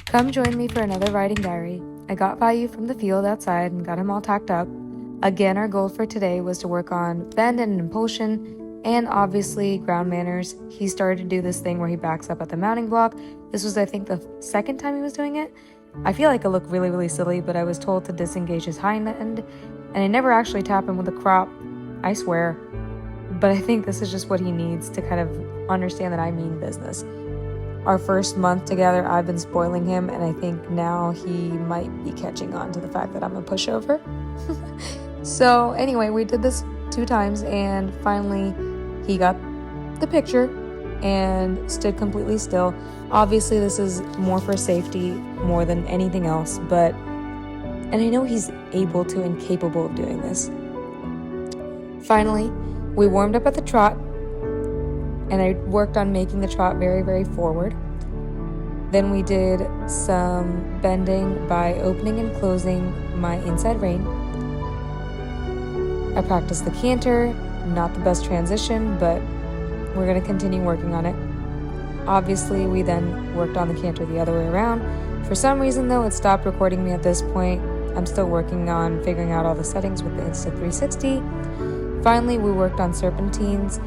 Come join me for another riding diary. I got Vayu from the field outside and got him all tacked up. Again, our goal for today was to work on bend and impulsion and obviously ground manners. He started to do this thing where he backs up at the mounting block. This was, I think, the second time he was doing it. I feel like it looked really, really silly, but I was told to disengage his hind end, and I never actually tap him with a crop, I swear. But I think this is just what he needs to kind of understand that I mean business. Our first month together, I've been spoiling him, and I think now he might be catching on to the fact that I'm a pushover. So anyway, we did this 2 times, and finally he got the picture and stood completely still. Obviously, this is more for safety more than anything else, and I know he's able to and capable of doing this. Finally, we warmed up at the trot, and I worked on making the trot very, very forward. Then we did some bending by opening and closing my inside rein. I practiced the canter, not the best transition, but we're going to continue working on it. Obviously, we then worked on the canter the other way around. For some reason, though, it stopped recording me at this point. I'm still working on figuring out all the settings with the Insta360. Finally, we worked on serpentines.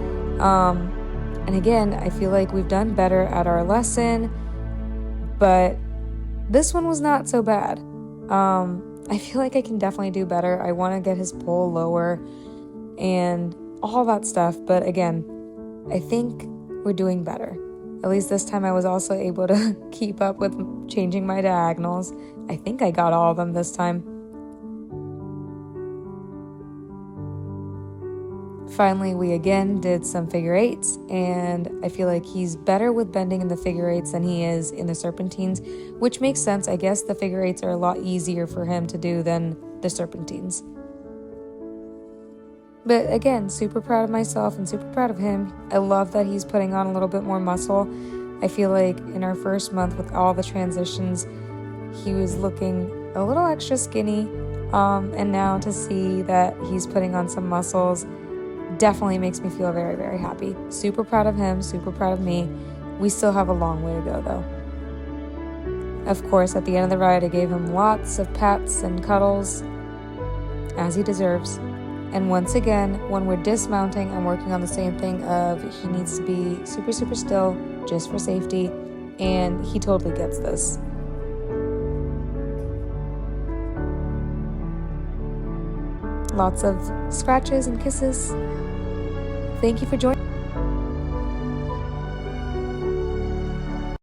And again, I feel like we've done better at our lesson, but this one was not so bad. I feel like I can definitely do better. I want to get his pull lower and all that stuff, but again, I think we're doing better. At least this time I was also able to keep up with changing my diagonals. I think I got all of them this time. Finally, we again did some figure eights, and I feel like he's better with bending in the figure eights than he is in the serpentines, which makes sense. I guess the figure eights are a lot easier for him to do than the serpentines. But again, super proud of myself and super proud of him. I love that he's putting on a little bit more muscle. I feel like in our first month with all the transitions, he was looking a little extra skinny, and now to see that he's putting on some muscles definitely makes me feel very, very happy. Super proud of him, super proud of me. We still have a long way to go, though. Of course, at the end of the ride, I gave him lots of pats and cuddles, as he deserves. And once again, when we're dismounting, I'm working on the same thing of he needs to be super, super still, just for safety, and he totally gets this. Lots of scratches and kisses. Thank you for joining.